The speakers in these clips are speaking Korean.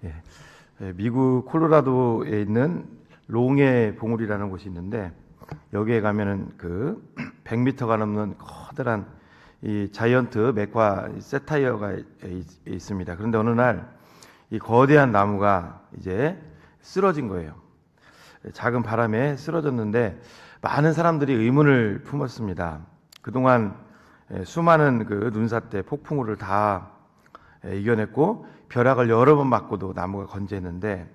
예, 미국 콜로라도에 있는 롱의 봉우리라는 곳이 있는데 여기에 가면은 그 100m가 넘는 커다란 이 자이언트 맥과 세타이어가 있습니다. 그런데 어느 날 이 거대한 나무가 이제 쓰러진 거예요. 작은 바람에 쓰러졌는데 많은 사람들이 의문을 품었습니다. 그동안 수많은 그 눈사태, 폭풍우를 다 이겨냈고 벼락을 여러 번 맞고도 나무가 건재했는데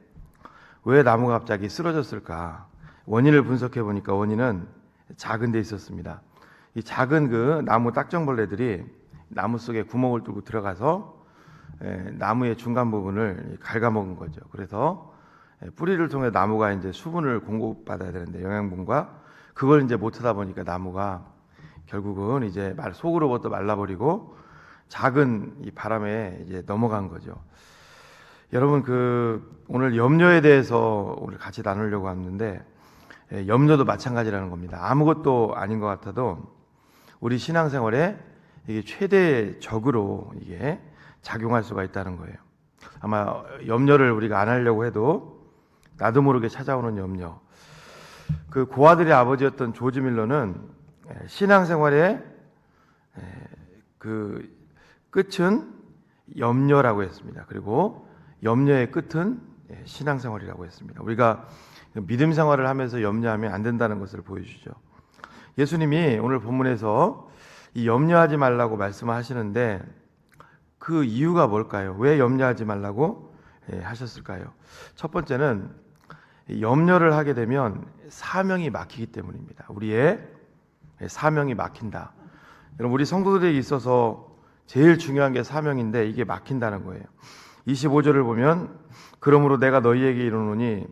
왜 나무가 갑자기 쓰러졌을까? 원인을 분석해 보니까 원인은 작은 데 있었습니다. 이 작은 그 나무 딱정벌레들이 나무 속에 구멍을 뚫고 들어가서 나무의 중간 부분을 갉아먹은 거죠. 그래서 뿌리를 통해 나무가 이제 수분을 공급받아야 되는데 영양분과 그걸 이제 못하다 보니까 나무가 결국은 이제 속으로부터 말라버리고 작은 이 바람에 이제 넘어간 거죠. 여러분 오늘 염려에 대해서 오늘 같이 나누려고 하는데 염려도 마찬가지라는 겁니다. 아무것도 아닌 것 같아도 우리 신앙생활에 이게 최대 적으로 이게 작용할 수가 있다는 거예요. 아마 염려를 우리가 안 하려고 해도 나도 모르게 찾아오는 염려. 그 고아들의 아버지였던 조지 밀러는 신앙생활의 그 끝은 염려라고 했습니다. 그리고 염려의 끝은 신앙생활이라고 했습니다. 우리가 믿음 생활을 하면서 염려하면 안 된다는 것을 보여주죠. 예수님이 오늘 본문에서 이 염려하지 말라고 말씀하시는데 그 이유가 뭘까요? 왜 염려하지 말라고 하셨을까요? 첫 번째는 염려를 하게 되면 사명이 막히기 때문입니다. 우리의 사명이 막힌다. 여러분, 우리 성도들에게 있어서 제일 중요한 게 사명인데 이게 막힌다는 거예요. 25절을 보면 그러므로 내가 너희에게 이르노니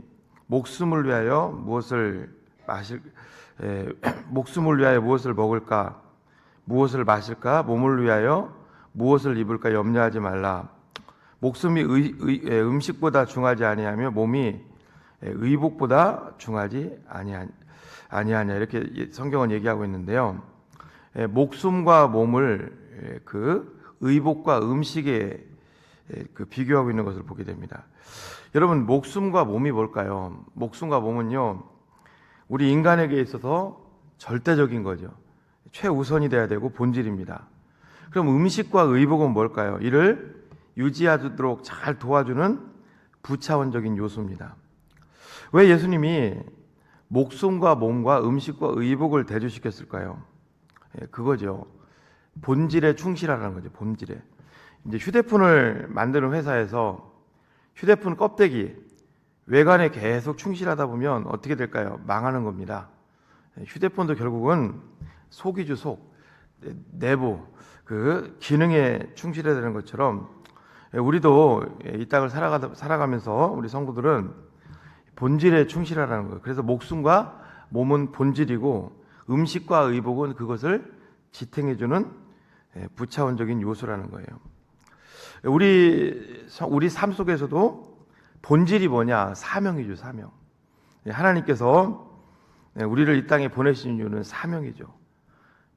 목숨을 위하여 무엇을 먹을까, 무엇을 마실까, 몸을 위하여 무엇을 입을까 염려하지 말라. 목숨이 음식보다 중하지 아니하며 몸이 의복보다 중하지 아니하냐 이렇게 성경은 얘기하고 있는데요. 목숨과 몸을 그 의복과 음식에 비교하고 있는 것을 보게 됩니다. 여러분, 목숨과 몸이 뭘까요? 목숨과 몸은요, 우리 인간에게 있어서 절대적인 거죠. 최우선이 돼야 되고 본질입니다. 그럼 음식과 의복은 뭘까요? 이를 유지하도록 잘 도와주는 부차원적인 요소입니다. 왜 예수님이 목숨과 몸과 음식과 의복을 대조시켰을까요? 그거죠. 본질에 충실하라는 거죠. 본질에. 이제 휴대폰을 만드는 회사에서 휴대폰 껍데기 외관에 계속 충실하다 보면 어떻게 될까요? 망하는 겁니다. 휴대폰도 결국은 속이죠, 속. 내부 그 기능에 충실해야 되는 것처럼 우리도 이 땅을 살아가면서 우리 성도들은 본질에 충실하라는 거예요. 그래서 목숨과 몸은 본질이고 음식과 의복은 그것을 지탱해주는 부차원적인 요소라는 거예요. 우리 삶 속에서도 본질이 뭐냐? 사명이죠, 사명. 하나님께서 우리를 이 땅에 보내신 이유는 사명이죠.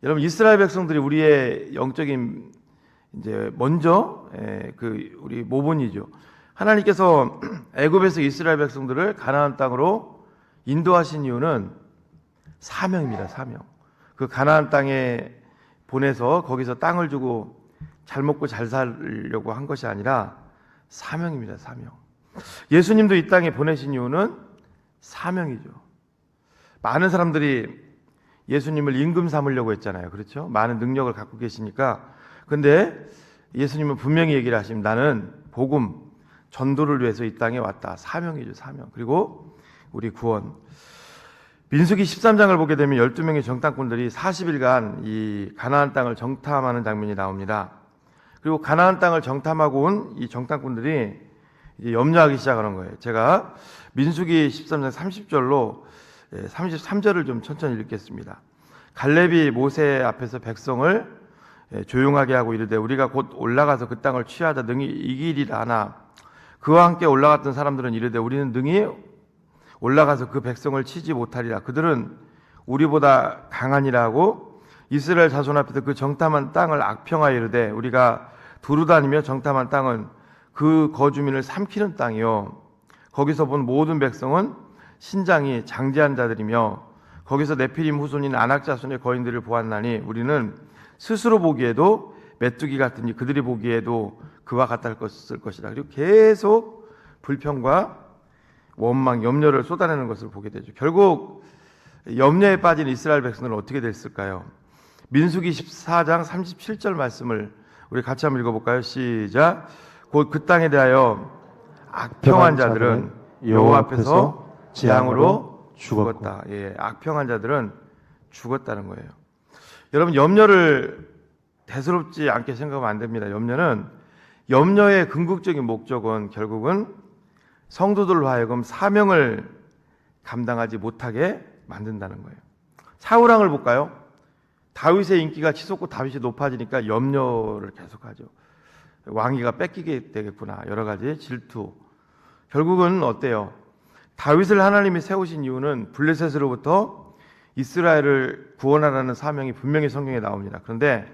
여러분, 이스라엘 백성들이 우리의 영적인 이제 먼저 우리 모본이죠. 하나님께서 애굽에서 이스라엘 백성들을 가나안 땅으로 인도하신 이유는 사명입니다. 사명. 그 가나안 땅에 보내서 거기서 땅을 주고 잘 먹고 잘 살려고 한 것이 아니라 사명입니다. 사명. 예수님도 이 땅에 보내신 이유는 사명이죠. 많은 사람들이 예수님을 임금 삼으려고 했잖아요. 그렇죠? 많은 능력을 갖고 계시니까. 근데 예수님은 분명히 얘기를 하십니다. 나는 복음, 전도를 위해서 이 땅에 왔다. 사명이죠, 사명. 그리고 우리 구원. 민수기 13장을 보게 되면 12명의 정탐꾼들이 40일간 이 가나안 땅을 정탐하는 장면이 나옵니다. 그리고 가나안 땅을 정탐하고 온 이 정탐꾼들이 이제 염려하기 시작하는 거예요. 제가 민수기 13장 30절로 33절을 좀 천천히 읽겠습니다. 갈렙이 모세 앞에서 백성을 조용하게 하고 이르되 우리가 곧 올라가서 그 땅을 취하자 능히 이기리라 하나 그와 함께 올라갔던 사람들은 이르되 우리는 능히 올라가서 그 백성을 치지 못하리라. 그들은 우리보다 강하니라 하고 이스라엘 자손 앞에서 그 정탐한 땅을 악평하여 이르되 우리가 두루 다니며 정탐한 땅은 그 거주민을 삼키는 땅이요 거기서 본 모든 백성은 신장이 장제한 자들이며 거기서 네피림 후손인 아낙 자손의 거인들을 보았나니 우리는 스스로 보기에도 메뚜기 같으니 그들이 보기에도 그와 같을 것이다. 그리고 계속 불평과 원망, 염려를 쏟아내는 것을 보게 되죠. 결국 염려에 빠진 이스라엘 백성들은 어떻게 됐을까요? 민수기 14장 37절 말씀을 우리 같이 한번 읽어볼까요? 시작. 곧 그 땅에 대하여 악평한 자들은 여호와 앞에서 재앙으로 죽었다. 예, 악평한 자들은 죽었다는 거예요. 여러분, 염려를 대수롭지 않게 생각하면 안 됩니다. 염려의 궁극적인 목적은 결국은 성도들로 하여금 사명을 감당하지 못하게 만든다는 거예요. 사울왕을 볼까요? 다윗의 인기가 치솟고 다윗이 높아지니까 염려를 계속하죠. 왕위가 뺏기게 되겠구나. 여러 가지 질투. 결국은 어때요? 다윗을 하나님이 세우신 이유는 블레셋으로부터 이스라엘을 구원하라는 사명이 분명히 성경에 나옵니다. 그런데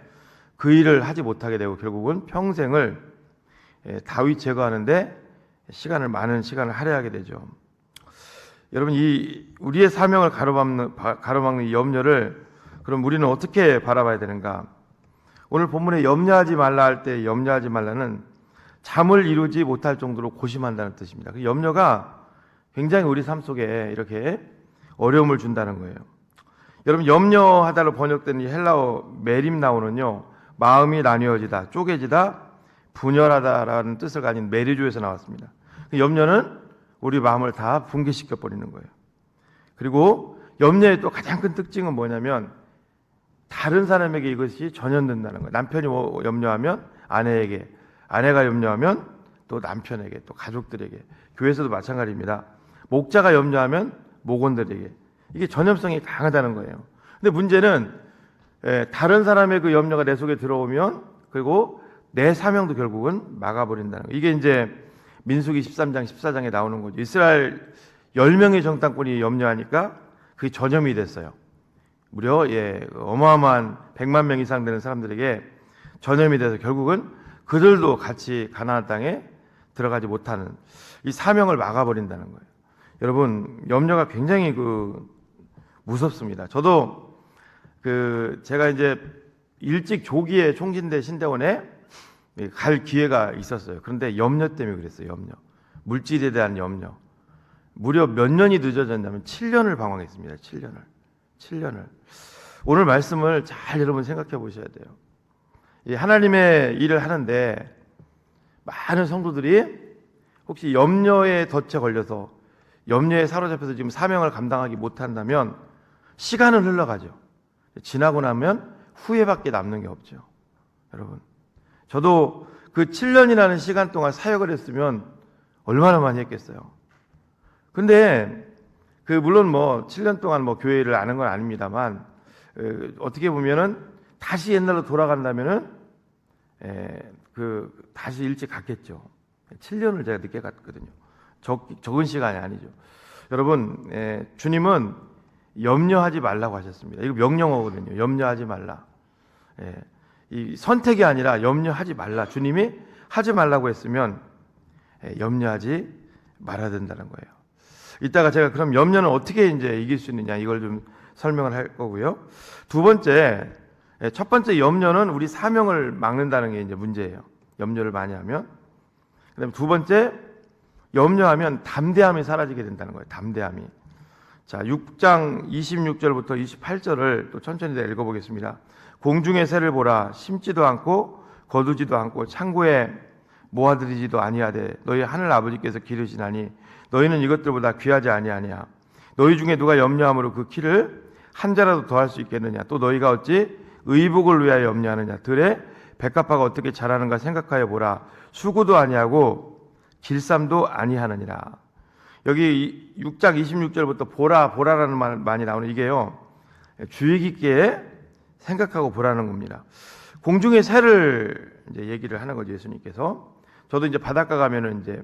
그 일을 하지 못하게 되고 결국은 평생을 다윗 제거하는데 많은 시간을 할애하게 되죠. 여러분, 우리의 사명을 가로막는 이 염려를 그럼 우리는 어떻게 바라봐야 되는가? 오늘 본문에 염려하지 말라 할 때 염려하지 말라는 잠을 이루지 못할 정도로 고심한다는 뜻입니다. 그 염려가 굉장히 우리 삶 속에 이렇게 어려움을 준다는 거예요. 여러분, 염려하다로 번역된 이 헬라어 메림나오는요, 마음이 나뉘어지다, 쪼개지다, 분열하다라는 뜻을 가진 메리조에서 나왔습니다. 염려는 우리 마음을 다 붕괴시켜 버리는 거예요. 그리고 염려의 또 가장 큰 특징은 뭐냐면 다른 사람에게 이것이 전염된다는 거예요. 남편이 염려하면 아내에게, 아내가 염려하면 또 남편에게, 또 가족들에게, 교회에서도 마찬가지입니다. 목자가 염려하면 목원들에게, 이게 전염성이 강하다는 거예요. 근데 문제는 다른 사람의 그 염려가 내 속에 들어오면 그리고 내 사명도 결국은 막아버린다는 거예요. 이게 이제 민수기 13장 14장에 나오는 거죠. 이스라엘 10명의 정탐꾼이 염려하니까 그게 전염이 됐어요. 무려 어마어마한 100만 명 이상 되는 사람들에게 전염이 돼서 결국은 그들도 같이 가나안 땅에 들어가지 못하는 이 사명을 막아버린다는 거예요. 여러분, 염려가 굉장히 무섭습니다. 저도 제가 이제 일찍 조기에 총진대 신대원에 갈 기회가 있었어요. 그런데 염려 때문에 그랬어요. 물질에 대한 염려. 무려 몇 년이 늦어졌냐면 7년을 방황했습니다. 7년을. 오늘 말씀을 잘 여러분 생각해 보셔야 돼요. 이 하나님의 일을 하는데 많은 성도들이 혹시 염려에 덫에 걸려서 염려에 사로잡혀서 지금 사명을 감당하기 못한다면 시간은 흘러가죠. 지나고 나면 후회밖에 남는 게 없죠. 여러분, 저도 그 7년이라는 시간 동안 사역을 했으면 얼마나 많이 했겠어요. 근데 물론 7년 동안 교회를 아는 건 아닙니다만 어떻게 보면은 다시 옛날로 돌아간다면은 다시 일찍 갔겠죠. 7년을 제가 늦게 갔거든요. 적은 시간이 아니죠. 여러분, 주님은 염려하지 말라고 하셨습니다. 이거 명령어거든요. 염려하지 말라. 이 선택이 아니라 염려하지 말라. 주님이 하지 말라고 했으면 염려하지 말아야 된다는 거예요. 이따가 제가 그럼 염려는 어떻게 이제 이길 수 있느냐 이걸 좀 설명을 할 거고요. 첫 번째 염려는 우리 사명을 막는다는 게 이제 문제예요. 염려를 많이 하면. 그다음에 두 번째, 염려하면 담대함이 사라지게 된다는 거예요. 담대함이. 자, 6장 26절부터 28절을 또 천천히 읽어보겠습니다. 공중의 새를 보라. 심지도 않고 거두지도 않고 창고에 모아들이지도 아니하되 너희 하늘 아버지께서 기르시나니 너희는 이것들보다 귀하지 아니하냐. 너희 중에 누가 염려함으로 그 키를 한 자라도 더할 수 있겠느냐. 또 너희가 어찌 의복을 위하여 염려하느냐. 들에 백합화가 어떻게 자라는가 생각하여 보라. 수고도 아니하고 길쌈도 아니하느니라. 여기 6장 26절부터 보라라는 말 많이 나오는 이게요, 주의 깊게 생각하고 보라는 겁니다. 공중의 새를 이제 얘기를 하는 거죠, 예수님께서. 저도 이제 바닷가 가면은 이제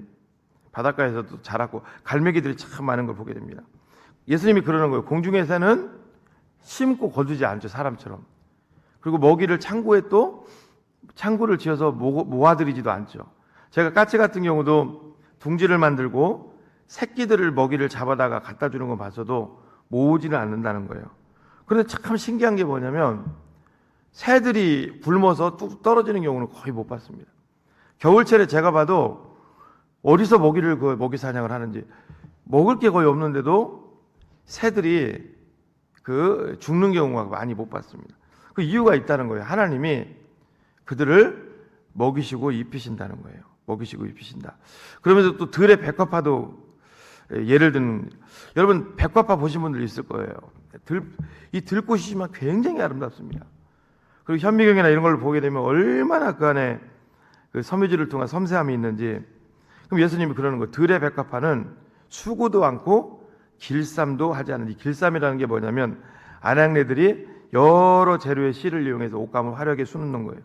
바닷가에서도 자랐고 갈매기들이 참 많은 걸 보게 됩니다. 예수님이 그러는 거예요. 공중의 새는 심고 거두지 않죠, 사람처럼. 그리고 먹이를 창고에 또 창고를 지어서 모아들이지도 않죠. 제가 까치 같은 경우도 둥지를 만들고 새끼들을 먹이를 잡아다가 갖다 주는 거 봐서도 모으지는 않는다는 거예요. 그런데 참 신기한 게 뭐냐면 새들이 굶어서 뚝 떨어지는 경우는 거의 못 봤습니다. 겨울철에 제가 봐도 어디서 먹이 사냥을 하는지 먹을 게 거의 없는데도 새들이 죽는 경우가 많이 못 봤습니다. 그 이유가 있다는 거예요. 하나님이 그들을 먹이시고 입히신다는 거예요. 먹이시고 입히신다. 그러면서 또 들의 백합화도 예를 든, 여러분 백합화 보신 분들 있을 거예요. 이 들꽃이지만 굉장히 아름답습니다. 그리고 현미경이나 이런 걸 보게 되면 얼마나 그 안에 그 섬유질을 통한 섬세함이 있는지. 그럼 예수님이 그러는 거예요. 들의 백합화는 수고도 않고 길쌈도 하지 않는, 이 길쌈이라는 게 뭐냐면 안양내들이 여러 재료의 씨를 이용해서 옷감을 화려하게 수놓는 거예요.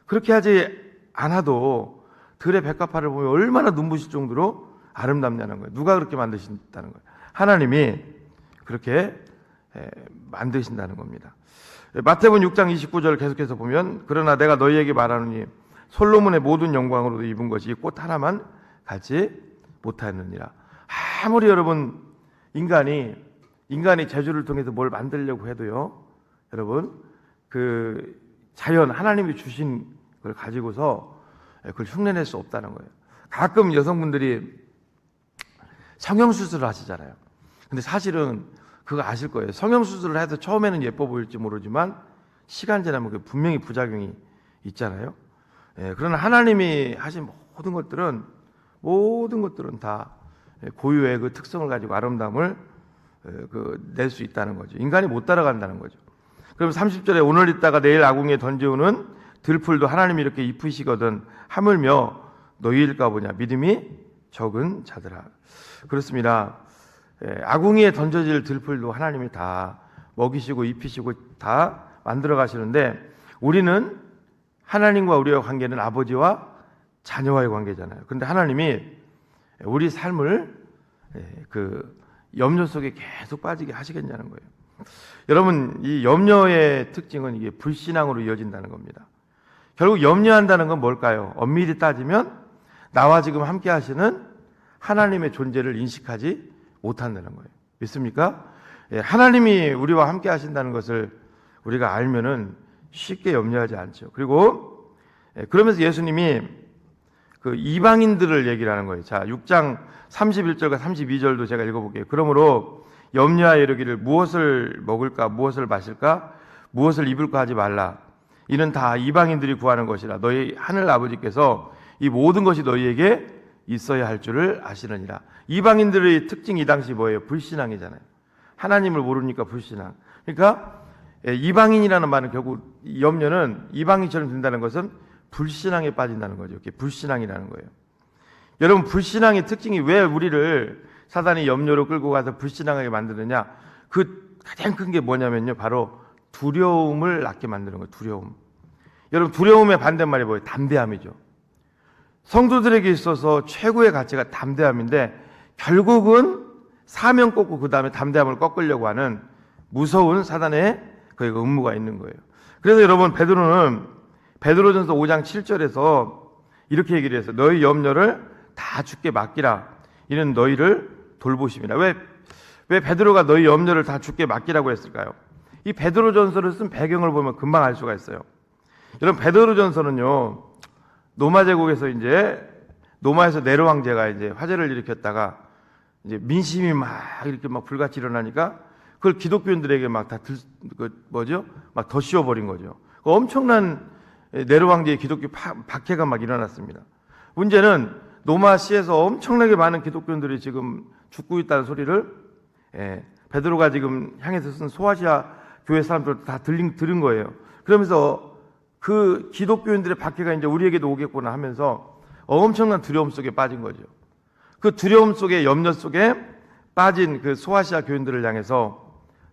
그렇게 하지 않아도 들의 백합화를 보면 얼마나 눈부실 정도로 아름답냐는 거예요. 누가 그렇게 만드신다는 거예요? 하나님이 그렇게 만드신다는 겁니다. 마태복음 6장 29절 계속해서 보면 그러나 내가 너희에게 말하노니 솔로몬의 모든 영광으로도 입은 것이 꽃 하나만 갖지 못하였느니라. 아무리 여러분 인간이 재주를 통해서 뭘 만들려고 해도요, 여러분 그 자연 하나님이 주신 걸 가지고서 그걸 흉내낼 수 없다는 거예요. 가끔 여성분들이 성형수술을 하시잖아요. 근데 사실은 그거 아실 거예요. 성형수술을 해도 처음에는 예뻐 보일지 모르지만 시간 지나면 분명히 부작용이 있잖아요. 그러나 하나님이 하신 모든 것들은 다 고유의 그 특성을 가지고 아름다움을 낼 수 있다는 거죠. 인간이 못 따라간다는 거죠. 그럼 30절에 오늘 있다가 내일 아궁이에 던지우는 들풀도 하나님이 이렇게 입히시거든 하물며 너희일까 보냐 믿음이 적은 자들아. 그렇습니다. 아궁이에 던져질 들풀도 하나님이 다 먹이시고 입히시고 다 만들어 가시는데 우리는 하나님과 우리의 관계는 아버지와 자녀와의 관계잖아요. 그런데 하나님이 우리 삶을 염려 속에 계속 빠지게 하시겠냐는 거예요. 여러분, 이 염려의 특징은 이게 불신앙으로 이어진다는 겁니다. 결국 염려한다는 건 뭘까요? 엄밀히 따지면 나와 지금 함께 하시는 하나님의 존재를 인식하지 못한다는 거예요. 믿습니까? 하나님이 우리와 함께 하신다는 것을 우리가 알면은 쉽게 염려하지 않죠. 그리고 그러면서 예수님이 그 이방인들을 얘기를 하는 거예요. 자, 6장 31절과 32절도 제가 읽어볼게요. 그러므로 염려하여 이르기를 무엇을 먹을까, 무엇을 마실까, 무엇을 입을까 하지 말라. 이는 다 이방인들이 구하는 것이라. 너희 하늘 아버지께서 이 모든 것이 너희에게 있어야 할 줄을 아시느니라. 이방인들의 특징이 이 당시 뭐예요? 불신앙이잖아요. 하나님을 모르니까 불신앙. 그러니까 이방인이라는 말은 결국 염려는 이방인처럼 된다는 것은 불신앙에 빠진다는 거죠. 이게 불신앙이라는 거예요. 여러분, 불신앙의 특징이 왜 우리를 사단이 염려로 끌고 가서 불신앙하게 만드느냐? 그 가장 큰 게 뭐냐면요, 바로 두려움을 낳게 만드는 거예요. 두려움. 여러분, 두려움의 반대말이 뭐예요? 담대함이죠. 성도들에게 있어서 최고의 가치가 담대함인데 결국은 사명 꺾고 그 다음에 담대함을 꺾으려고 하는 무서운 사단의 그 음모가 있는 거예요. 그래서 여러분, 베드로전서 5장 7절에서 이렇게 얘기를 했어요. 너희 염려를 다 주께 맡기라. 이는 너희를 돌보심이라. 왜 베드로가 너희 염려를 다 주께 맡기라고 했을까요? 이 베드로전서를 쓴 배경을 보면 금방 알 수가 있어요. 여러분, 베드로전서는요, 로마 제국에서 로마에서 네로 황제가 화재를 일으켰다가 민심이 막 이렇게 막 불같이 일어나니까 그걸 기독교인들에게 막 다 막 더 씌워버린 거죠. 엄청난 네로 황제의 기독교 박해가 막 일어났습니다. 문제는 로마시에서 엄청나게 많은 기독교인들이 지금 죽고 있다는 소리를 베드로가 지금 향해서 쓴 소아시아 교회 사람들 다 들은 거예요. 그러면서 그 기독교인들의 박해가 우리에게도 오겠구나 하면서 엄청난 두려움 속에 빠진 거죠. 그 두려움 속에, 염려 속에 빠진 그 소아시아 교인들을 향해서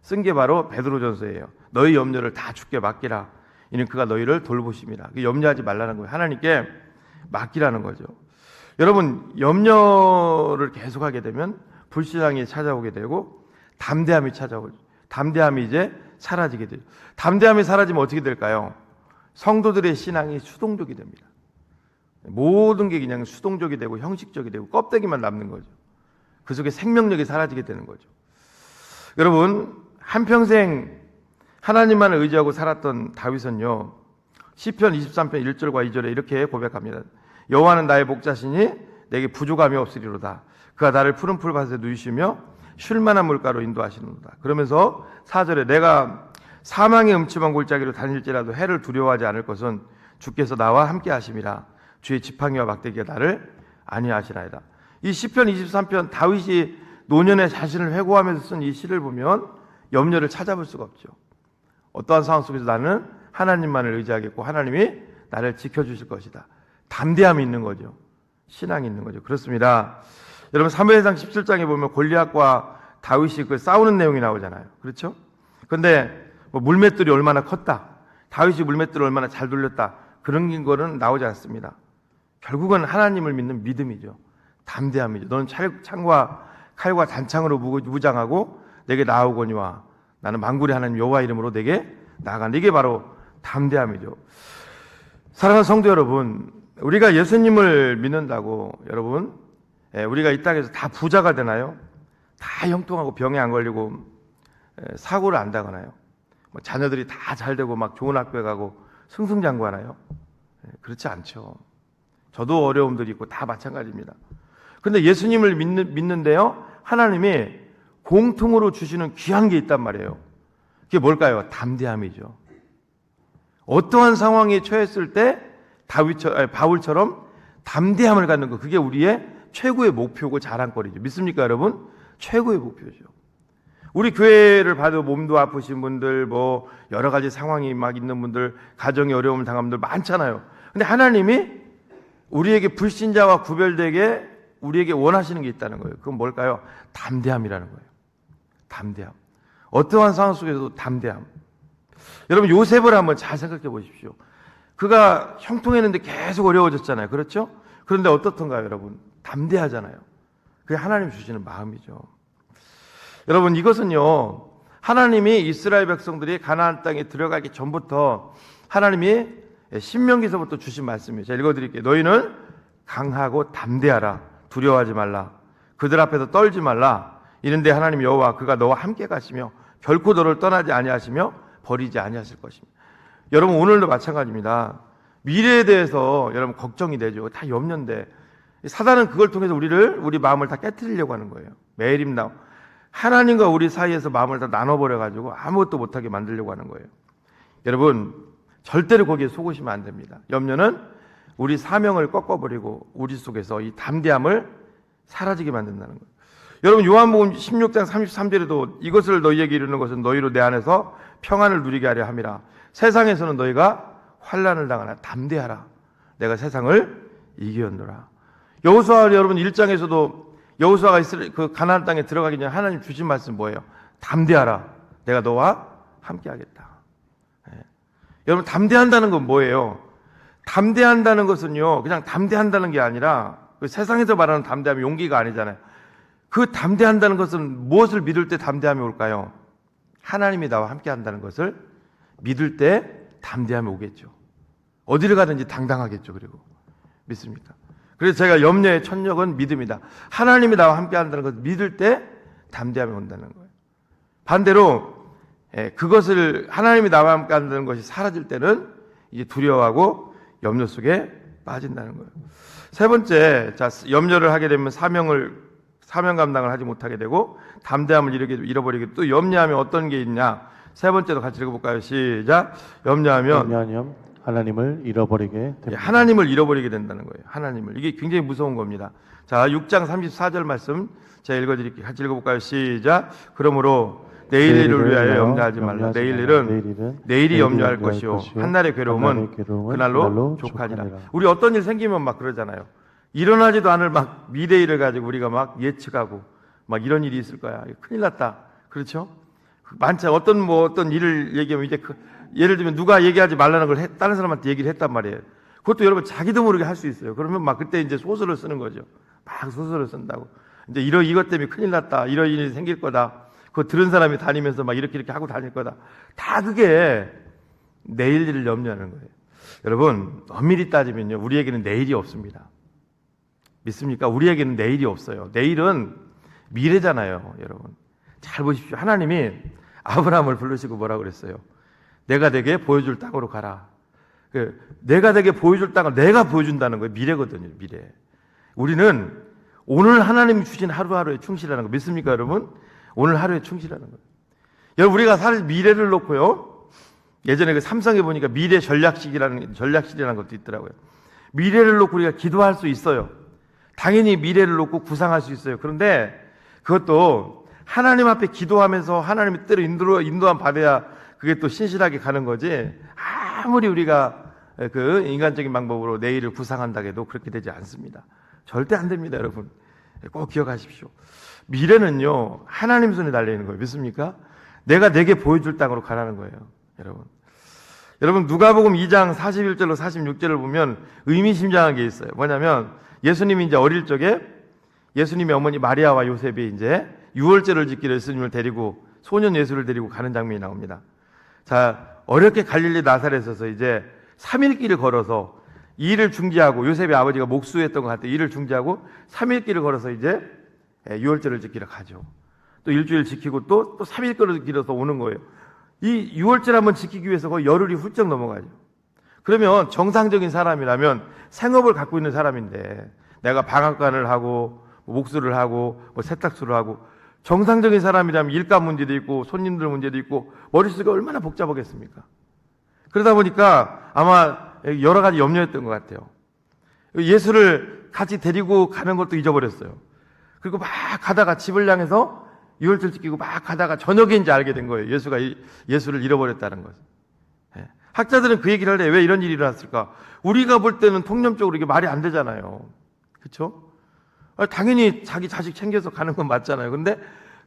쓴 게 바로 베드로전서예요. 너희 염려를 다 주께 맡기라. 이는 그가 너희를 돌보심이라. 염려하지 말라는 거예요. 하나님께 맡기라는 거죠. 여러분, 염려를 계속하게 되면 불신앙이 찾아오게 되고 담대함이 찾아오죠. 담대함이 이제 사라지게 되죠. 담대함이 사라지면 어떻게 될까요? 성도들의 신앙이 수동적이 됩니다. 모든 게 그냥 수동적이 되고 형식적이 되고 껍데기만 남는 거죠. 그 속에 생명력이 사라지게 되는 거죠. 여러분, 한평생 하나님만을 의지하고 살았던 다윗은요, 시편 23편 1절과 2절에 이렇게 고백합니다. 여호와는 나의 목자시니 내게 부족함이 없으리로다. 그가 나를 푸른 풀밭에 누이시며 쉴만한 물가로 인도하시는도다. 그러면서 4절에 내가 사망의 음침한 골짜기로 다닐지라도 해를 두려워하지 않을 것은 주께서 나와 함께 하심이라. 주의 지팡이와 막대기가 나를 안위하시나이다. 이 시편 23편 다윗이 노년에 자신을 회고하면서 쓴 이 시를 보면 염려를 찾아볼 수가 없죠. 어떠한 상황 속에서 나는 하나님만을 의지하겠고 하나님이 나를 지켜주실 것이다. 담대함이 있는 거죠. 신앙이 있는 거죠. 그렇습니다. 여러분, 사무엘상 17장에 보면 골리앗과 다윗이 그 싸우는 내용이 나오잖아요. 그렇죠? 그런데 뭐 물맷돌이 얼마나 컸다, 다윗이 물맷돌을 얼마나 잘 돌렸다, 그런 거는 나오지 않습니다. 결국은 하나님을 믿는 믿음이죠. 담대함이죠. 너는 창과 칼과 단창으로 무장하고 내게 나아오거니와 나는 만군의 하나님 여호와 이름으로 내게 나아간다. 이게 바로 담대함이죠. 사랑하는 성도 여러분, 우리가 예수님을 믿는다고 여러분, 우리가 이 땅에서 다 부자가 되나요? 다 형통하고 병에 안 걸리고 사고를 안 당하나요? 자녀들이 다 잘 되고 막 좋은 학교에 가고 승승장구하나요? 그렇지 않죠. 저도 어려움들이 있고 다 마찬가지입니다. 근데 예수님을 믿는데요, 하나님이 공통으로 주시는 귀한 게 있단 말이에요. 그게 뭘까요? 담대함이죠. 어떠한 상황에 처했을 때 바울처럼 담대함을 갖는 것, 그게 우리의 최고의 목표고 자랑거리죠. 믿습니까, 여러분? 최고의 목표죠. 우리 교회를 봐도 몸도 아프신 분들, 뭐 여러 가지 상황이 막 있는 분들, 가정에 어려움을 당한 분들 많잖아요. 근데 하나님이 우리에게 불신자와 구별되게 우리에게 원하시는 게 있다는 거예요. 그건 뭘까요? 담대함이라는 거예요. 담대함. 어떠한 상황 속에서도 담대함. 여러분, 요셉을 한번 잘 생각해 보십시오. 그가 형통했는데 계속 어려워졌잖아요. 그렇죠? 그런데 어떻던가요, 여러분? 담대하잖아요. 그게 하나님 주시는 마음이죠. 여러분, 이것은요, 하나님이 이스라엘 백성들이 가나안 땅에 들어가기 전부터 하나님이 신명기서부터 주신 말씀이에요. 제가 읽어드릴게요. 너희는 강하고 담대하라. 두려워하지 말라. 그들 앞에서 떨지 말라. 이른데 하나님 여호와 그가 너와 함께 가시며 결코 너를 떠나지 아니하시며 버리지 아니하실 것입니다. 여러분, 오늘도 마찬가지입니다. 미래에 대해서 여러분 걱정이 되죠. 다 염려인데 사단은 그걸 통해서 우리 마음을 다 깨트리려고 하는 거예요. 매일임나 하나님과 우리 사이에서 마음을 다 나눠버려가지고 아무것도 못하게 만들려고 하는 거예요. 여러분, 절대로 거기에 속으시면 안 됩니다. 염려는 우리 사명을 꺾어버리고 우리 속에서 이 담대함을 사라지게 만든다는 거예요. 여러분, 요한복음 16장 33절에도 이것을 너희에게 이르는 것은 너희로 내 안에서 평안을 누리게 하려 함이라. 세상에서는 너희가 환난을 당하나 담대하라. 내가 세상을 이기었노라. 여호수아 여러분 1장에서도 여호수아가 그 가나안 땅에 들어가기 전에 하나님 주신 말씀 뭐예요? 담대하라. 내가 너와 함께하겠다. 여러분, 담대한다는 건 뭐예요? 담대한다는 것은요, 그냥 담대한다는 게 아니라 그 세상에서 말하는 담대함이 용기가 아니잖아요. 그 담대한다는 것은 무엇을 믿을 때 담대함이 올까요? 하나님이 나와 함께 한다는 것을 믿을 때 담대함이 오겠죠. 어디를 가든지 당당하겠죠. 그리고 믿습니까? 그래서 제가 염려의 천력은 믿음이다. 하나님이 나와 함께 한다는 것을 믿을 때 담대함이 온다는 거예요. 반대로 그것을 하나님이 나와 함께 한다는 것이 사라질 때는 이제 두려워하고 염려 속에 빠진다는 거예요. 세 번째, 염려를 하게 되면 사명 감당을 하지 못하게 되고 담대함을 잃어버리게 되고, 또 염려하면 어떤 게 있냐? 세 번째도 같이 읽어볼까요? 시작. 염려하면 하나님을 잃어버리게 됩니다. 하나님을 잃어버리게 된다는 거예요. 하나님을. 이게 굉장히 무서운 겁니다. 자, 6장 34절 말씀 제가 읽어드릴게요. 같이 읽어볼까요? 시작. 그러므로 내일을 위하여 염려하지 말라. 내일이 염려할 것이요 한날의 괴로움은 그날로 족하니라. 우리 어떤 일 생기면 막 그러잖아요. 일어나지도 않을 막 미래 일을 가지고 우리가 막 예측하고 막 이런 일이 있을 거야. 큰일 났다. 그렇죠? 많지. 어떤 일을 얘기하면 이제 예를 들면 누가 얘기하지 말라는 걸 다른 사람한테 얘기를 했단 말이에요. 그것도 여러분 자기도 모르게 할 수 있어요. 그러면 막 그때 이제 소설을 쓰는 거죠. 막 소설을 쓴다고. 이제 이것 때문에 큰일 났다. 이런 일이 생길 거다. 그거 들은 사람이 다니면서 막 이렇게 하고 다닐 거다. 다 그게 내일 일을 염려하는 거예요. 여러분, 엄밀히 따지면요, 우리에게는 내일이 없습니다. 믿습니까? 우리에게는 내일이 없어요. 내일은 미래잖아요, 여러분. 잘 보십시오. 하나님이 아브라함을 부르시고 뭐라 그랬어요? 내가 내게 보여줄 땅으로 가라. 내가 내게 보여줄 땅을 내가 보여준다는 거예요. 미래거든요, 미래. 우리는 오늘 하나님이 주신 하루하루에 충실하는 거 믿습니까, 여러분? 오늘 하루에 충실하는 거예요. 여러분, 우리가 사실 미래를 놓고요. 예전에 그 삼성에 보니까 미래 전략실이라는 것도 있더라고요. 미래를 놓고 우리가 기도할 수 있어요. 당연히 미래를 놓고 구상할 수 있어요. 그런데 그것도 하나님 앞에 기도하면서 하나님의 뜻을 인도함 받아야 그게 또 신실하게 가는 거지. 아무리 우리가 그 인간적인 방법으로 내일을 구상한다 해도 그렇게 되지 않습니다. 절대 안 됩니다, 여러분. 꼭 기억하십시오. 미래는요, 하나님 손에 달려있는 거예요. 믿습니까? 내가 내게 보여줄 땅으로 가라는 거예요, 여러분. 여러분, 누가복음 2장 41절로 46절을 보면 의미심장한 게 있어요. 뭐냐면 예수님이 이제 어릴 적에 예수님의 어머니 마리아와 요셉이 이제 유월절을 지키러 예수님을 데리고 소년 예수를 데리고 가는 장면이 나옵니다. 자, 어렵게 갈릴리 나사렛에서 이제 3일 길을 걸어서 일을 중지하고 요셉의 아버지가 목수했던 것 같아 일을 중지하고 3일 길을 걸어서 이제 유월절을 지키러 가죠. 또 일주일 지키고 또 3일 길을 길어서 오는 거예요. 이 유월절 한번 지키기 위해서 거의 열흘이 훌쩍 넘어가죠. 그러면 정상적인 사람이라면 생업을 갖고 있는 사람인데 내가 방앗간을 하고 목수를 하고 세탁소를 하고 정상적인 사람이라면 일감 문제도 있고 손님들 문제도 있고 머릿속이 얼마나 복잡하겠습니까? 그러다 보니까 아마 여러 가지 염려했던 것 같아요. 예수를 같이 데리고 가는 것도 잊어버렸어요. 그리고 막 가다가 집을 향해서 유월절 지키고 막 가다가 저녁인지 알게 된 거예요. 예수가 예수를 잃어버렸다는 것을. 학자들은 그 얘기를 할 때 왜 이런 일이 일어났을까? 우리가 볼 때는 통념적으로 이게 말이 안 되잖아요. 그렇죠? 당연히 자기 자식 챙겨서 가는 건 맞잖아요. 근데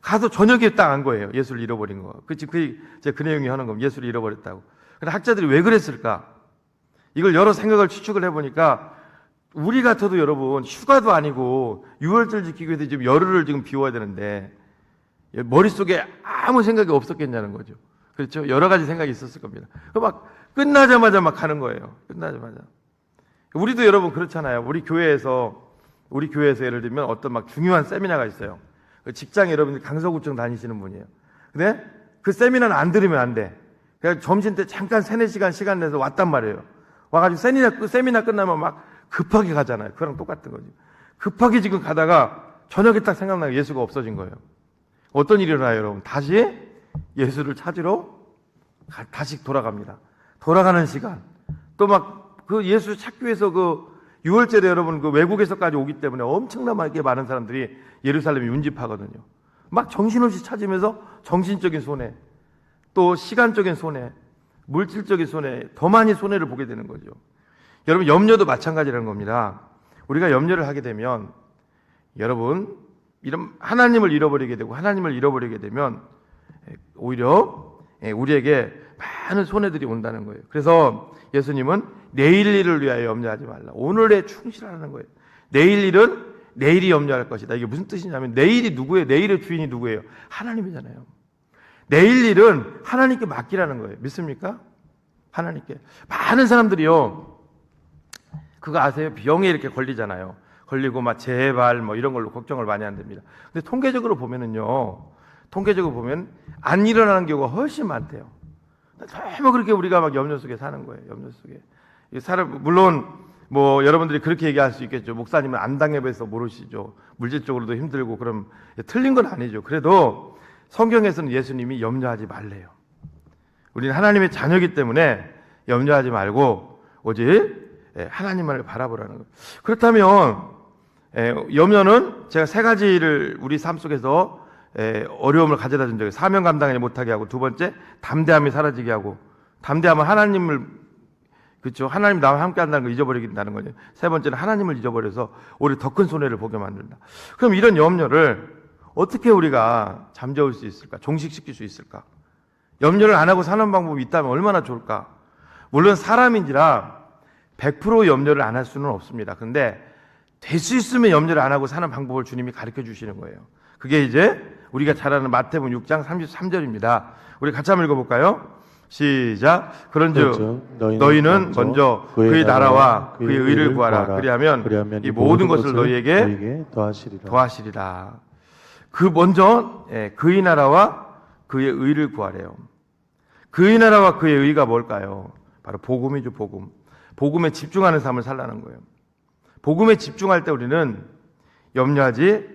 가서 저녁에 딱 안 거예요. 예수를 잃어버린 거. 그 내용이 하는 겁니다. 예수를 잃어버렸다고. 근데 학자들이 왜 그랬을까? 이걸 여러 생각을 추측을 해보니까 우리 같아도 여러분 휴가도 아니고 유월절 지키기 위해서 지금 열흘을 지금 비워야 되는데 머릿속에 아무 생각이 없었겠냐는 거죠. 그렇죠? 여러 가지 생각이 있었을 겁니다. 막 끝나자마자 막 가는 거예요. 끝나자마자. 우리도 여러분 그렇잖아요. 우리 교회에서 예를 들면 어떤 막 중요한 세미나가 있어요. 직장 여러분들 강서구청 다니시는 분이에요. 근데 그 세미나는 안 들으면 안 돼. 그냥 점심 때 잠깐 3-4시간 시간 내서 왔단 말이에요. 와가지고 세미나 끝나면 막 급하게 가잖아요. 그거랑 똑같은 거지. 급하게 지금 가다가 저녁에 딱 생각나고 예수가 없어진 거예요. 어떤 일이 일어나요, 여러분? 다시 예수를 찾으러 다시 돌아갑니다. 돌아가는 시간. 또 막 그 예수 찾기 위해서 그 유월절에 여러분 그 외국에서까지 오기 때문에 엄청나게 많은 사람들이 예루살렘에 윤집하거든요. 막 정신없이 찾으면서 정신적인 손해, 또 시간적인 손해, 물질적인 손해, 더 많이 손해를 보게 되는 거죠. 여러분, 염려도 마찬가지라는 겁니다. 우리가 염려를 하게 되면 여러분 이런 하나님을 잃어버리게 되고 하나님을 잃어버리게 되면 오히려 우리에게 많은 손해들이 온다는 거예요. 그래서 예수님은 내일 일을 위하여 염려하지 말라. 오늘에 충실하는 거예요. 내일 일은 내일이 염려할 것이다. 이게 무슨 뜻이냐면 내일이 누구예요? 내일의 주인이 누구예요? 하나님이잖아요. 내일 일은 하나님께 맡기라는 거예요. 믿습니까? 하나님께. 많은 사람들이요, 그거 아세요? 병에 이렇게 걸리잖아요. 걸리고 막 재발 뭐 이런 걸로 걱정을 많이 한답니다. 근데 통계적으로 보면 안 일어나는 경우가 훨씬 많대요. 너무 그렇게 우리가 막 염려 속에 사는 거예요. 염려 속에. 물론 뭐 여러분들이 그렇게 얘기할 수 있겠죠. 목사님은 안 당해봐서 모르시죠. 물질적으로도 힘들고 그럼 틀린 건 아니죠. 그래도 성경에서는 예수님이 염려하지 말래요. 우리는 하나님의 자녀이기 때문에 염려하지 말고 오직 하나님만을 바라보라는 거예요. 그렇다면 염려는 제가 3가지를 우리 삶 속에서 어려움을 가져다 준 적이, 사명 감당하지 못하게 하고, 두 번째 담대함이 사라지게 하고, 담대함은 하나님을, 그렇죠, 하나님 나와 함께 한다는 걸 잊어버리긴다는 거죠. 세 번째는 하나님을 잊어버려서 오히려 더 큰 손해를 보게 만든다. 그럼 이런 염려를 어떻게 우리가 잠재울 수 있을까? 종식시킬 수 있을까? 염려를 안 하고 사는 방법이 있다면 얼마나 좋을까? 물론 사람인지라 100% 염려를 안 할 수는 없습니다. 근데 될 수 있으면 염려를 안 하고 사는 방법을 주님이 가르쳐 주시는 거예요. 그게 이제 우리가 잘 아는 마태복음 6장 33절입니다. 우리 같이 한번 읽어볼까요? 시작. 그런즉 그런즉 너희는 먼저 그의 나라와 그의 의를 구하라. 그리하면 이 모든 것을 너희에게 더하시리라. 그 먼저 그의 나라와 그의 의를 구하래요. 그의 나라와 그의 의가 뭘까요? 바로 복음이죠. 복음. 복음에 집중하는 삶을 살라는 거예요. 복음에 집중할 때 우리는 염려하지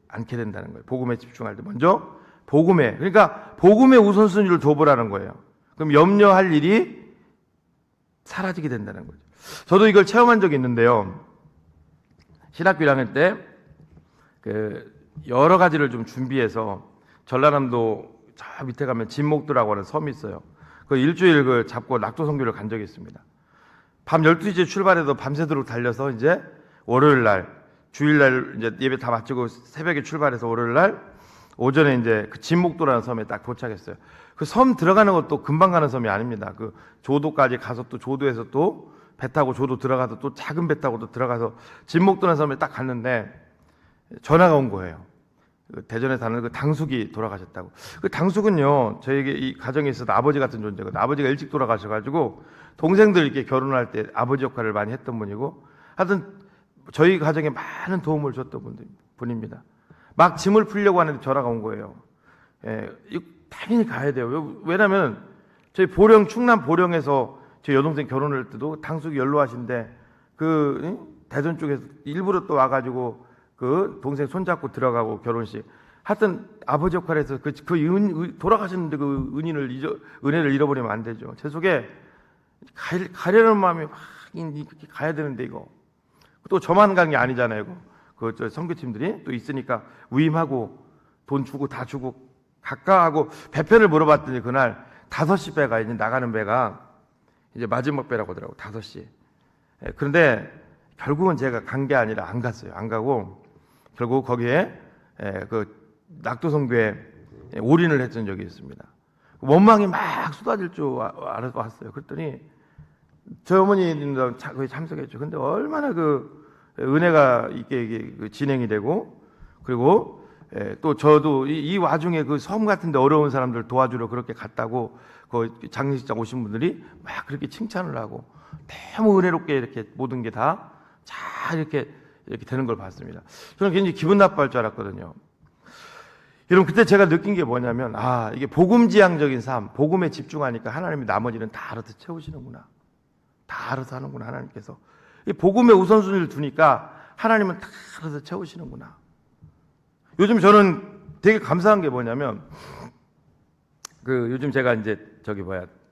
않게 된다는 거예요. 복음에 집중할 때 먼저 복음에, 그러니까 복음의 우선순위를 둬보라는 거예요. 그럼 염려할 일이 사라지게 된다는 거죠. 저도 이걸 체험한 적이 있는데요. 신학교 1학년 때 여러 가지를 좀 준비해서 전라남도 저 밑에 가면 진목도라고 하는 섬이 있어요. 그 일주일 잡고 낙도 선교를 간 적이 있습니다. 밤 12시에 출발해서 밤새도록 달려서 이제 월요일 날, 주일 날 이제 예배 다 마치고 새벽에 출발해서 월요일 날 오전에 이제 그 진목도라는 섬에 딱 도착했어요. 그 섬 들어가는 것도 금방 가는 섬이 아닙니다. 그 조도까지 가서 또 조도에서 또 배 타고 조도 들어가서 또 작은 배 타고 또 들어가서 진목도라는 섬에 딱 갔는데 전화가 온 거예요. 대전에 사는 그 당숙이 돌아가셨다고. 그 당숙은요, 저에게 이 가정에 있어서 아버지 같은 존재거든요. 아버지가 일찍 돌아가셔가지고 동생들 이렇게 결혼할 때 아버지 역할을 많이 했던 분이고, 하여튼 저희 가정에 많은 도움을 줬던 분입니다. 막 짐을 풀려고 하는데 전화가 온 거예요. 당연히 가야 돼요. 왜냐면 저희 충남 보령에서 제 여동생 결혼할 때도 당숙이 연로하신데 대전 쪽에서 일부러 또 와가지고 그 동생 손잡고 들어가고 결혼식. 하여튼 아버지 역할에서 돌아가셨는데 그 은혜를 잃어버리면 안 되죠. 제 속에 가려는 마음이 막 이렇게 가야 되는데 이거. 또 저만 간 게 아니잖아요. 저 선교팀들이 또 있으니까 위임하고 돈 주고 다 주고 갈까 하고 배편을 물어봤더니 그날 5시 배가 이제 나가는 배가 이제 마지막 배라고 하더라고. 5시. 그런데 결국은 제가 간 게 아니라 안 갔어요. 안 가고 결국 거기에 그 낙도선교에 올인을 했던 적이 있습니다. 원망이 막 쏟아질 줄 알아서 왔어요. 그랬더니 저희 어머니도 거기 참석했죠. 근데 얼마나 그 은혜가 이게 진행이 되고, 그리고 또 저도 이 와중에 그 섬 같은데 어려운 사람들 도와주러 그렇게 갔다고 그 장례식장 오신 분들이 막 그렇게 칭찬을 하고 너무 은혜롭게 이렇게 모든 게 다 잘 이렇게 되는 걸 봤습니다. 저는 굉장히 기분 나빠할 줄 알았거든요. 여러분, 그때 제가 느낀 게 뭐냐면, 이게 복음지향적인 삶, 복음에 집중하니까 하나님이 나머지는 다 알아서 채우시는구나. 다 알아서 하는구나, 하나님께서. 이 복음의 우선순위를 두니까 하나님은 다 알아서 채우시는구나. 요즘 저는 되게 감사한 게 뭐냐면, 요즘 제가 이제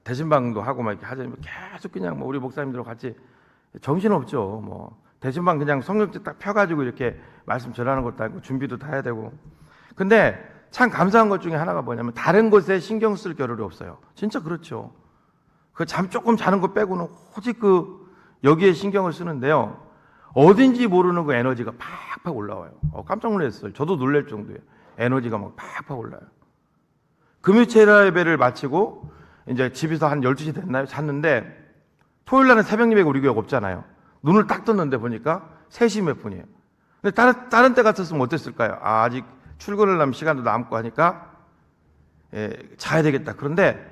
대신방도 하고 막 이렇게 하자면 계속 그냥 우리 목사님들하고 같이 정신없죠. 대신방 그냥 성경책 딱 펴가지고 이렇게 말씀 전하는 것도 아니고 준비도 다 해야 되고. 근데 참 감사한 것 중에 하나가 뭐냐면 다른 곳에 신경 쓸 겨를이 없어요. 진짜 그렇죠. 그 잠 조금 자는 거 빼고는 오직 여기에 신경을 쓰는데요. 어딘지 모르는 그 에너지가 팍팍 올라와요. 깜짝 놀랐어요. 저도 놀랄 정도예요. 에너지가 막 팍팍 올라요. 금요일 예배를 마치고 이제 집에서 한 12시 됐나요? 잤는데 토요일 날은 새벽 예배가 우리 교회가 없잖아요. 눈을 딱 떴는데 보니까 3시 몇 분이에요. 근데 다른 때 같았으면 어땠을까요? 아직 출근을 하면 시간도 남고 하니까 자야 되겠다. 그런데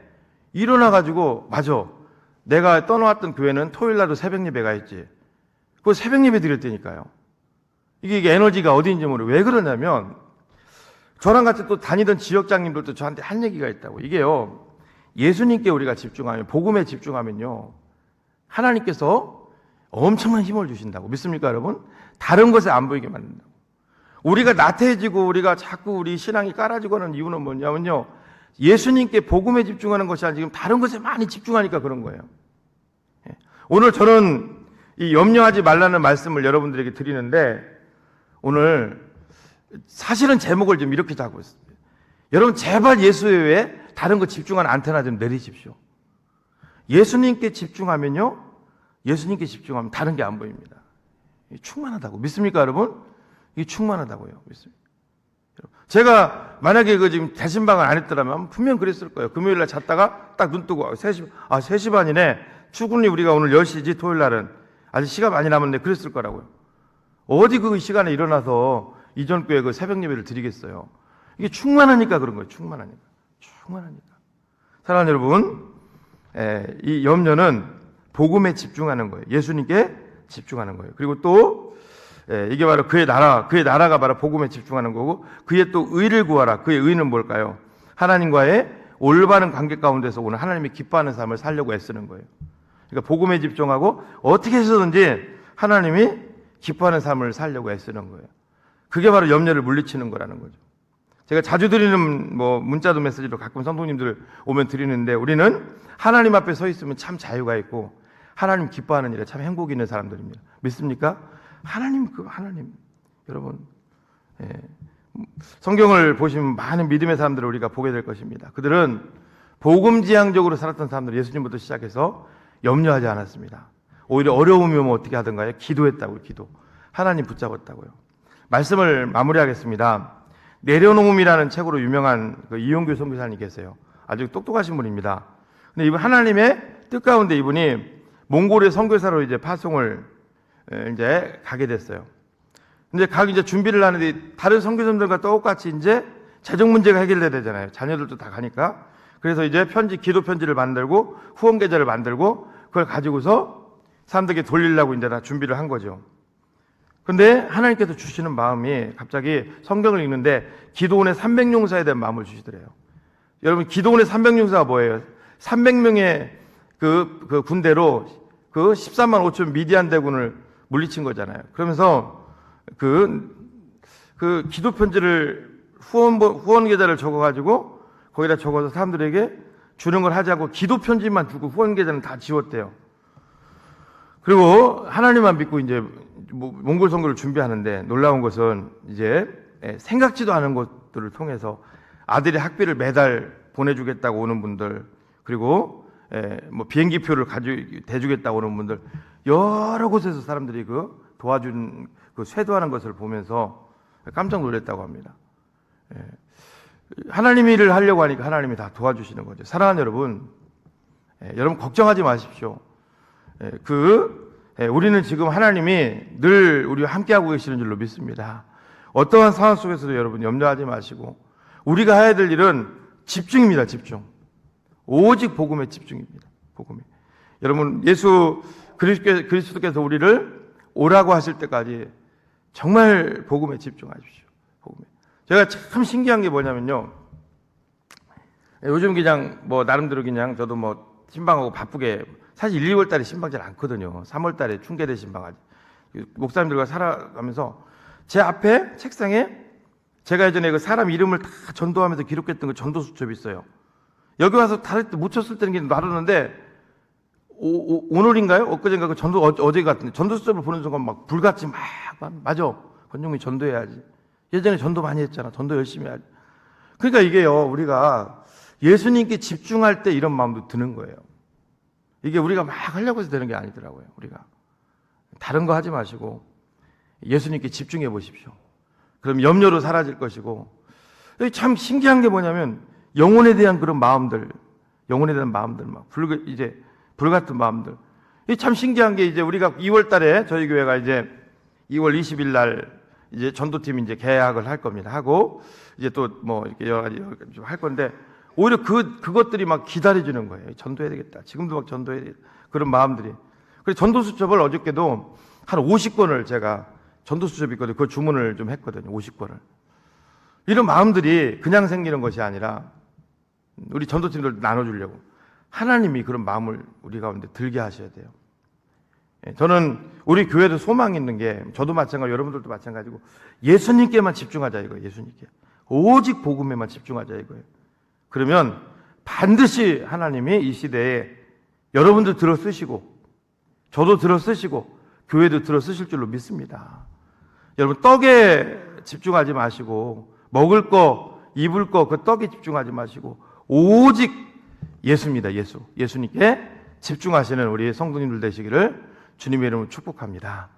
일어나가지고 맞아. 내가 떠나왔던 교회는 토요일 날도 새벽 예배가 있지. 그 새벽 예배 드릴 때니까요. 이게 에너지가 어디인지 모르고. 왜 그러냐면 저랑 같이 또 다니던 지역장님들도 저한테 한 얘기가 있다고. 이게요, 예수님께 우리가 집중하면, 복음에 집중하면요, 하나님께서 엄청난 힘을 주신다고. 믿습니까, 여러분? 다른 것에 안 보이게 만든다고. 우리가 나태해지고 우리가 자꾸 우리 신앙이 깔아지고 하는 이유는 뭐냐면요, 예수님께 복음에 집중하는 것이 아니라 지금 다른 것에 많이 집중하니까 그런 거예요. 오늘 저는 이 염려하지 말라는 말씀을 여러분들에게 드리는데, 오늘 사실은 제목을 좀 이렇게 잡고 있습니다. 여러분, 제발 예수 외에 다른 거 집중하는 안테나 좀 내리십시오. 예수님께 집중하면요, 예수님께 집중하면 다른 게 안 보입니다. 충만하다고. 믿습니까, 여러분? 이게 충만하다고요. 믿습니다. 제가 만약에 지금 대신방을 안 했더라면 분명 그랬을 거예요. 금요일날 잤다가 딱 눈 뜨고 3시 반이네. 출근이 우리가 오늘 10시지 토요일 날은. 아직 시간 많이 남았네. 그랬을 거라고요. 어디 그 시간에 일어나서 이전 교회 그 새벽 예배를 드리겠어요. 이게 충만하니까 그런 거예요. 충만하니까. 사랑하는 여러분, 이 염려는 복음에 집중하는 거예요. 예수님께 집중하는 거예요. 그리고 또 이게 바로 그의 나라가 바로 복음에 집중하는 거고, 그의 또 의를 구하라. 그의 의는 뭘까요? 하나님과의 올바른 관계 가운데서 오늘 하나님이 기뻐하는 삶을 살려고 애쓰는 거예요. 그러니까 복음에 집중하고 어떻게 해서든지 하나님이 기뻐하는 삶을 살려고 애쓰는 거예요. 그게 바로 염려를 물리치는 거라는 거죠. 제가 자주 드리는 문자도 메시지로 가끔 성도님들 오면 드리는데, 우리는 하나님 앞에 서 있으면 참 자유가 있고 하나님 기뻐하는 일에 참 행복이 있는 사람들입니다. 믿습니까? 하나님 여러분, 성경을 보시면 많은 믿음의 사람들을 우리가 보게 될 것입니다. 그들은 복음지향적으로 살았던 사람들, 예수님부터 시작해서 염려하지 않았습니다. 오히려 어려움이 오면 어떻게 하던가요? 기도했다고요. 기도. 하나님 붙잡았다고요. 말씀을 마무리하겠습니다. 내려놓음이라는 책으로 유명한 그 이용규 선교사님이 계세요. 아주 똑똑하신 분입니다. 근데 이분 하나님의 뜻 가운데 이분이 몽골의 선교사로 이제 파송을 이제 가게 됐어요. 근데 이제 준비를 하는데 다른 선교사님들과 똑같이 이제 재정 문제가 해결돼야 되잖아요. 자녀들도 다 가니까. 그래서 이제 기도 편지를 만들고 후원 계좌를 만들고 그걸 가지고서 사람들에게 돌리려고 이제 다 준비를 한 거죠. 근데 하나님께서 주시는 마음이 갑자기 성경을 읽는데 기도원의 300용사에 대한 마음을 주시더래요. 여러분, 기도원의 300용사가 뭐예요? 300명의 그 군대로 그 13만 5천 미디안 대군을 물리친 거잖아요. 그러면서 그 기도 편지를 후원 계좌를 적어가지고 거기다 적어서 사람들에게 주는 걸 하자고 기도 편지만 주고 후원 계좌는 다 지웠대요. 그리고 하나님만 믿고 이제 몽골 선교를 준비하는데, 놀라운 것은 이제 생각지도 않은 것들을 통해서 아들의 학비를 매달 보내주겠다고 오는 분들, 그리고 비행기표를 대주겠다고 오는 분들, 여러 곳에서 사람들이 도와준 쇄도하는 것을 보면서 깜짝 놀랐다고 합니다. 하나님 일을 하려고 하니까 하나님이 다 도와주시는 거죠. 사랑하는 여러분, 여러분 걱정하지 마십시오. 우리는 지금 하나님이 늘 우리와 함께하고 계시는 줄로 믿습니다. 어떠한 상황 속에서도 여러분 염려하지 마시고, 우리가 해야 될 일은 집중입니다. 집중. 오직 복음에 집중입니다. 복음에. 여러분, 예수 그리스도께서 우리를 오라고 하실 때까지 정말 복음에 집중하십시오. 복음에. 제가 참 신기한 게 뭐냐면요, 요즘 그냥 나름대로 그냥 저도 신방하고 바쁘게, 사실 1, 2월 달에 신방 잘 않거든요. 3월 달에 충계대 신방하지. 목사님들과 살아가면서 제 앞에 책상에 제가 예전에 그 사람 이름을 다 전도하면서 기록했던 그 전도 수첩이 있어요. 여기 와서 다를 때 묻혔을 때는 놔뒀는데, 오늘인가요? 엊그제인가 그 어제 같은데 전도 수첩을 보는 순간 막 불같이 맞아. 권종이 전도해야지. 예전에 전도 많이 했잖아. 전도 열심히 해야지. 그러니까 이게요, 우리가 예수님께 집중할 때 이런 마음도 드는 거예요. 이게 우리가 막 하려고 해서 되는 게 아니더라고요. 우리가 다른 거 하지 마시고 예수님께 집중해 보십시오. 그럼 염려로 사라질 것이고, 참 신기한 게 뭐냐면 영혼에 대한 그런 마음들, 막 불같은 마음들. 이 참 신기한 게, 이제 우리가 2월 달에 저희 교회가 이제 2월 20일 날 이제 전도팀이 이제 개학을 할 겁니다. 하고 이제 또 이렇게 여러 가지 좀 할 건데, 오히려 그것들이 막 기다려주는 거예요. 전도해야 되겠다. 지금도 막 전도해야 되겠다. 그런 마음들이. 그래서 전도 수첩을 어저께도 한 50권을 제가 전도 수첩이 있거든요. 그걸 주문을 좀 했거든요. 50권을. 이런 마음들이 그냥 생기는 것이 아니라 우리 전도팀들 나눠주려고 하나님이 그런 마음을 우리 가운데 들게 하셔야 돼요. 저는 우리 교회도 소망이 있는 게, 저도 마찬가지고 여러분들도 마찬가지고, 예수님께만 집중하자 이거예요. 예수님께. 오직 복음에만 집중하자 이거예요. 그러면 반드시 하나님이 이 시대에 여러분들 들어 쓰시고, 저도 들어 쓰시고, 교회도 들어 쓰실 줄로 믿습니다. 여러분, 떡에 집중하지 마시고, 먹을 거, 입을 거, 그 떡에 집중하지 마시고, 오직 예수입니다. 예수님께 집중하시는 우리 성도님들 되시기를 주님의 이름으로 축복합니다.